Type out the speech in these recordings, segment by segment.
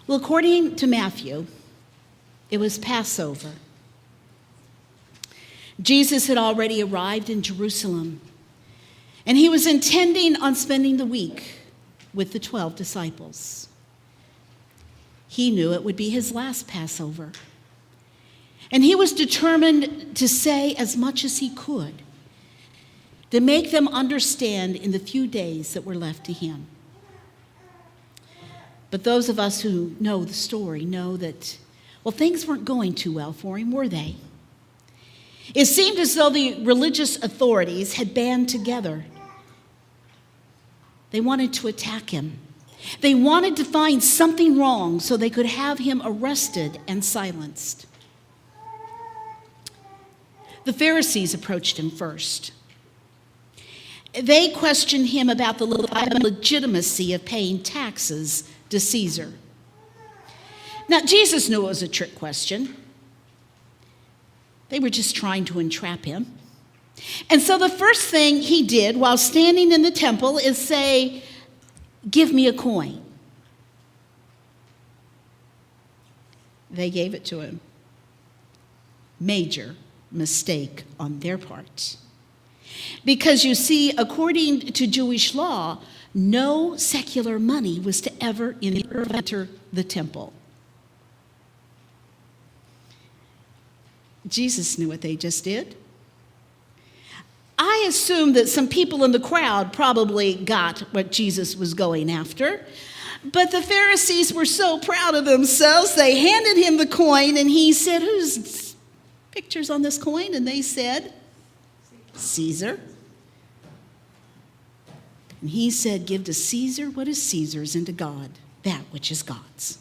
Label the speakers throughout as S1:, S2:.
S1: Well, according to Matthew, it was Passover. Jesus had already arrived in Jerusalem, and he was intending on spending the week with the 12 disciples. He knew it would be his last Passover, and he was determined to say as much as he could to make them understand in the few days that were left to him. But those of us who know the story know that, well, things weren't going too well for him, were they? It seemed as though the religious authorities had band together. They wanted to attack him. They wanted to find something wrong so they could have him arrested and silenced. The Pharisees approached him first. They questioned him about the legitimacy of paying taxes to Caesar. Now, Jesus knew it was a trick question. They were just trying to entrap him. And so the first thing he did while standing in the temple is say, "Give me a coin." They gave it to him. Major mistake on their part. Because you see, according to Jewish law, no secular money was to ever enter the temple. Jesus knew what they just did. I assume that some people in the crowd probably got what Jesus was going after, but the Pharisees were so proud of themselves, they handed him the coin, and he said, "Whose picture's on this coin?" And they said, "Caesar." And he said, "Give to Caesar what is Caesar's, and to God that which is God's."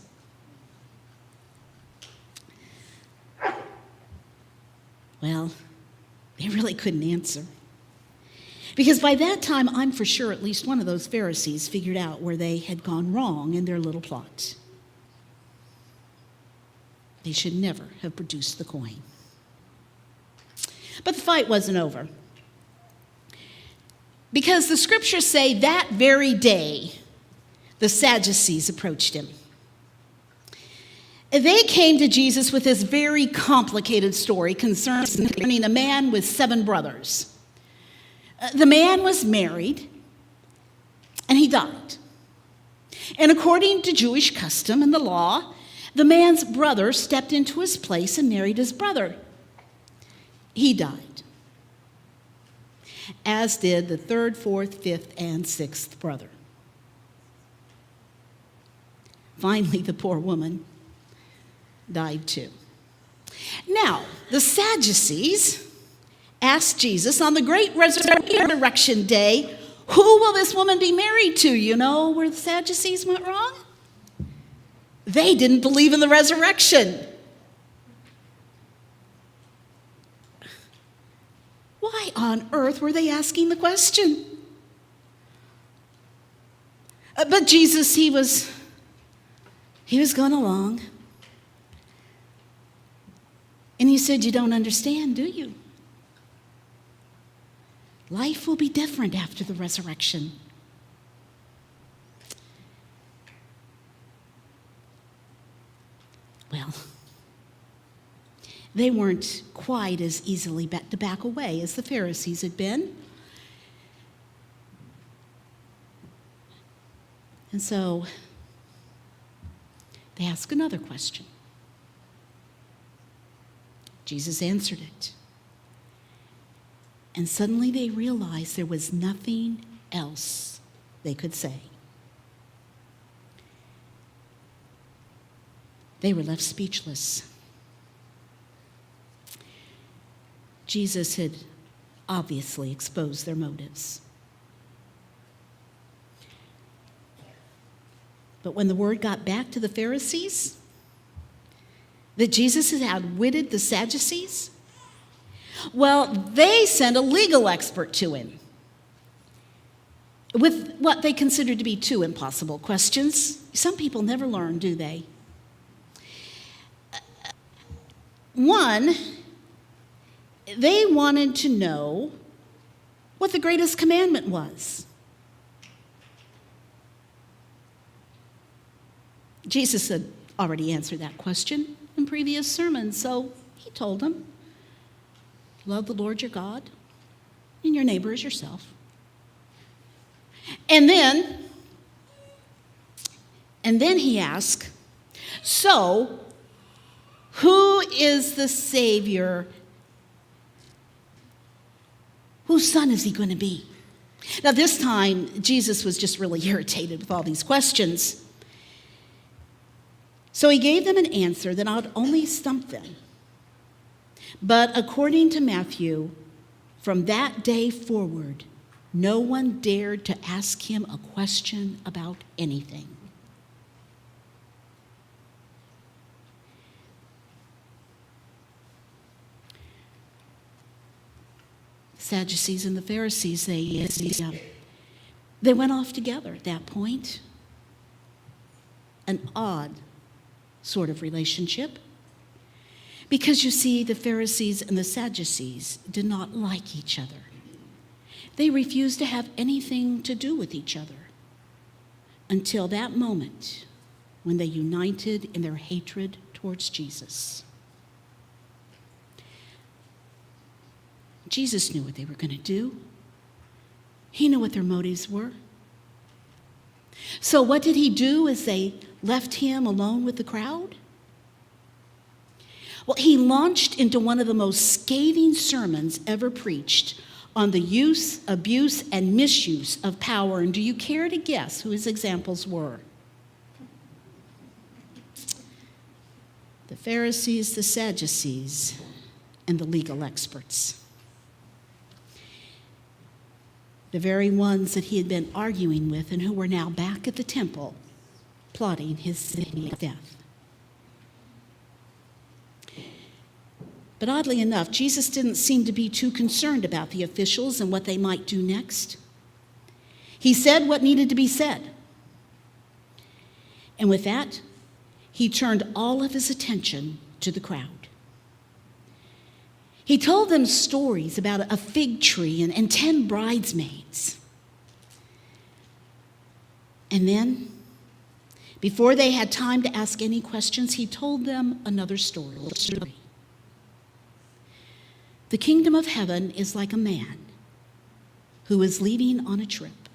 S1: Well, they really couldn't answer. Because by that time, I'm for sure at least one of those Pharisees figured out where they had gone wrong in their little plot. They should never have produced the coin. But the fight wasn't over. Because the scriptures say that very day, the Sadducees approached him. They came to Jesus with this very complicated story concerning a man with 7 brothers. The man was married, and he died. And according to Jewish custom and the law, the man's brother stepped into his place and married his brother. He died, as did the 3rd, 4th, 5th, and 6th brother. Finally, the poor woman died too. Now, the Sadducees asked Jesus on the great resurrection day, "Who will this woman be married to?" You know where the Sadducees went wrong? They didn't believe in the resurrection. Why on earth were they asking the question? But Jesus, he was going along. And he said, "You don't understand, do you? Life will be different after the resurrection." Well, they weren't quite as easily to back away as the Pharisees had been. And so they asked another question. Jesus answered it. And suddenly they realized there was nothing else they could say. They were left speechless. Jesus had obviously exposed their motives. But when the word got back to the Pharisees that Jesus had outwitted the Sadducees, well, they sent a legal expert to him with what they considered to be 2 impossible questions. Some people never learn, do they? One, they wanted to know what the greatest commandment was. Jesus had already answered that question in previous sermons, so he told them, love the Lord your God and your neighbor as yourself. And then he asked, so who is the Savior? Whose son is he going to be? Now this time, Jesus was just really irritated with all these questions. So he gave them an answer that not only stumped them, but according to Matthew, from that day forward, no one dared to ask him a question about anything. Sadducees and the Pharisees, they went off together at that point. An odd sort of relationship. Because you see, the Pharisees and the Sadducees did not like each other. They refused to have anything to do with each other until that moment when they united in their hatred towards Jesus. Jesus knew what they were going to do. He knew what their motives were. So what did he do as they left him alone with the crowd? Well, he launched into one of the most scathing sermons ever preached on the use, abuse, and misuse of power. And do you care to guess who his examples were? The Pharisees, the Sadducees, and the legal experts. The very ones that he had been arguing with and who were now back at the temple plotting his death. But oddly enough, Jesus didn't seem to be too concerned about the officials and what they might do next. He said what needed to be said. And with that, he turned all of his attention to the crowd. He told them stories about a fig tree and 10 bridesmaids. And then, before they had time to ask any questions, he told them another story. The kingdom of heaven is like a man who is leaving on a trip.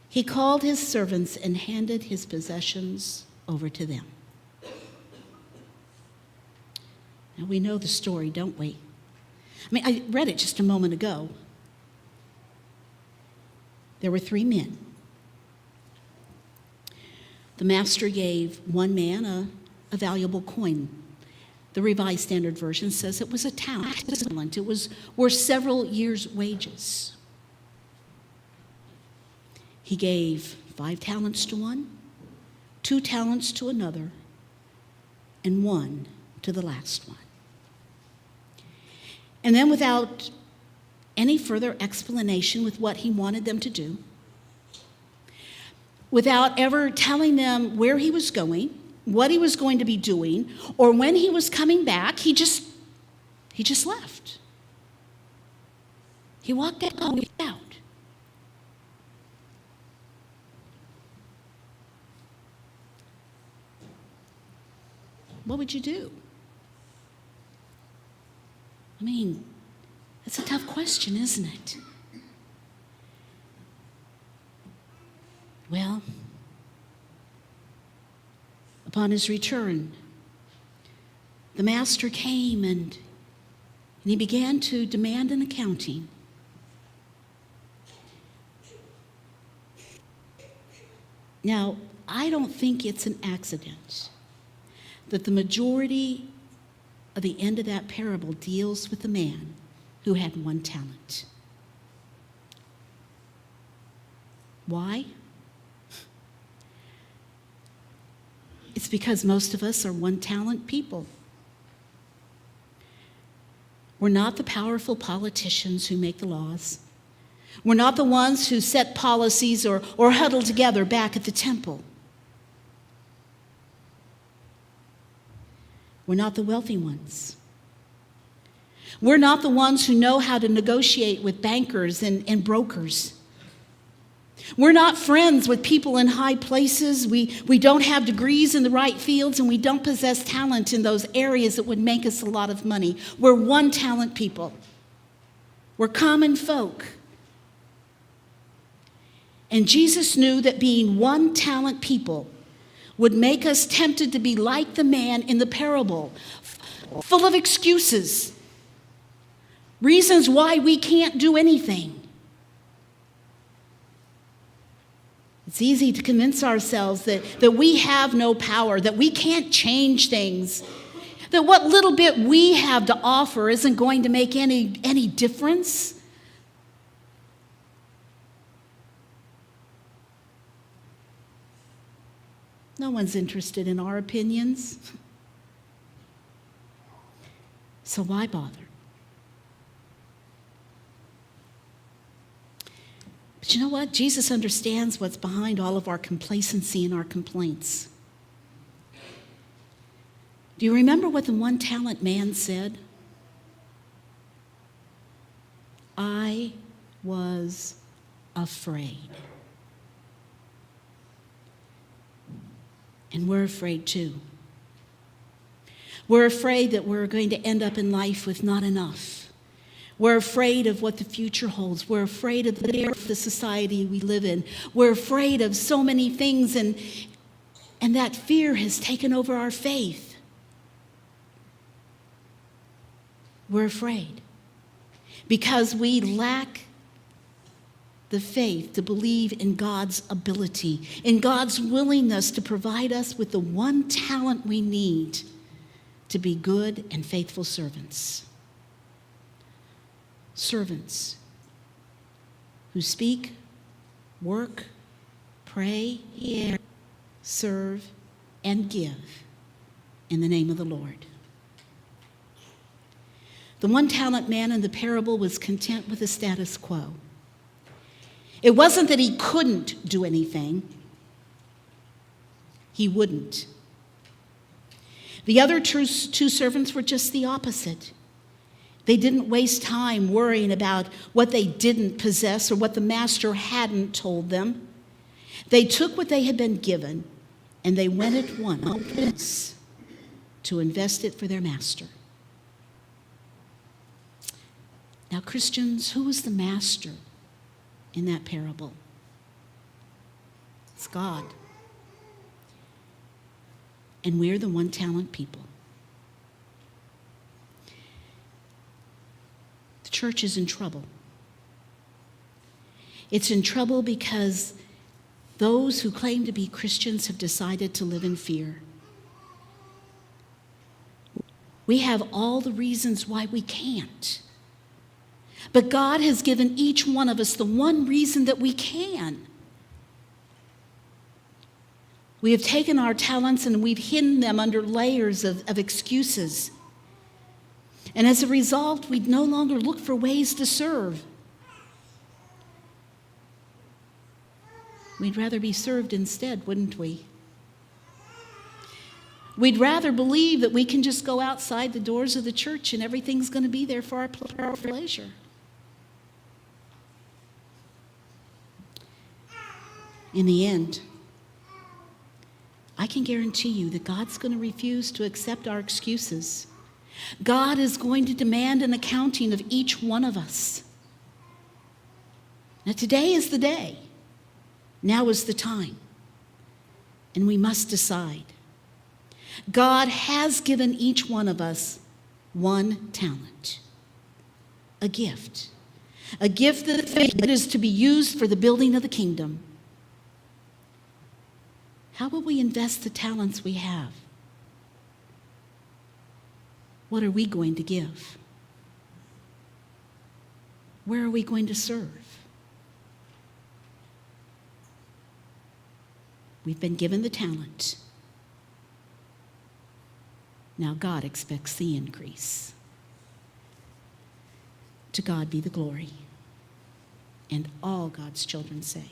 S1: He called his servants and handed his possessions over to them. Now, we know the story, don't we? I read it just a moment ago. There were 3 men. The master gave one man a valuable coin. The Revised Standard Version says it was a talent. It was worth several years' wages. He gave 5 talents to one, 2 talents to another, and 1 to the last one. And then, without any further explanation with what he wanted them to do, without ever telling them where he was going, what he was going to be doing, or when he was coming back, he just left. He walked out. What would you do? That's a tough question, isn't it? Well, upon his return, the master came and he began to demand an accounting. Now, I don't think it's an accident that the majority of the end of that parable deals with the man who had 1 talent. Why? It's because most of us are 1 talent people. We're not the powerful politicians who make the laws. We're not the ones who set policies or huddle together back at the temple. We're not the wealthy ones. We're not the ones who know how to negotiate with bankers and brokers. We're not friends with people in high places. We don't have degrees in the right fields, and we don't possess talent in those areas that would make us a lot of money. We're one-talent people. We're common folk. And Jesus knew that being one-talent people would make us tempted to be like the man in the parable, full of excuses, reasons why we can't do anything. It's easy to convince ourselves that we have no power, that we can't change things, that what little bit we have to offer isn't going to make any difference. No one's interested in our opinions. So why bother? But you know what? Jesus understands what's behind all of our complacency and our complaints. Do you remember what the one-talent man said? I was afraid. And we're afraid too. We're afraid that we're going to end up in life with not enough. We're afraid of what the future holds. We're afraid of the society we live in. We're afraid of so many things, and that fear has taken over our faith. We're afraid because we lack the faith to believe in God's ability, in God's willingness to provide us with the one talent we need to be good and faithful servants. Servants who speak, work, pray, hear, serve, and give in the name of the Lord. The one-talent man in the parable was content with the status quo. It wasn't that he couldn't do anything. He wouldn't. The other two servants were just the opposite. They didn't waste time worrying about what they didn't possess or what the master hadn't told them. They took what they had been given and they went at once to invest it for their master. Now, Christians, who was the master in that parable? It's God. And we're the one-talent people. The church is in trouble. It's in trouble because those who claim to be Christians have decided to live in fear. We have all the reasons why we can't. But God has given each one of us the one reason that we can. We have taken our talents and we've hidden them under layers of excuses. And as a result, we no longer look for ways to serve. We'd rather be served instead, wouldn't we? We'd rather believe that we can just go outside the doors of the church and everything's going to be there for our pleasure. In the end, I can guarantee you that God's going to refuse to accept our excuses. God is going to demand an accounting of each one of us. Now, today is the day. Now is the time. And we must decide. God has given each one of us one talent, a gift that is to be used for the building of the kingdom. How will we invest the talents we have? What are we going to give? Where are we going to serve? We've been given the talent. Now God expects the increase. To God be the glory. And all God's children say,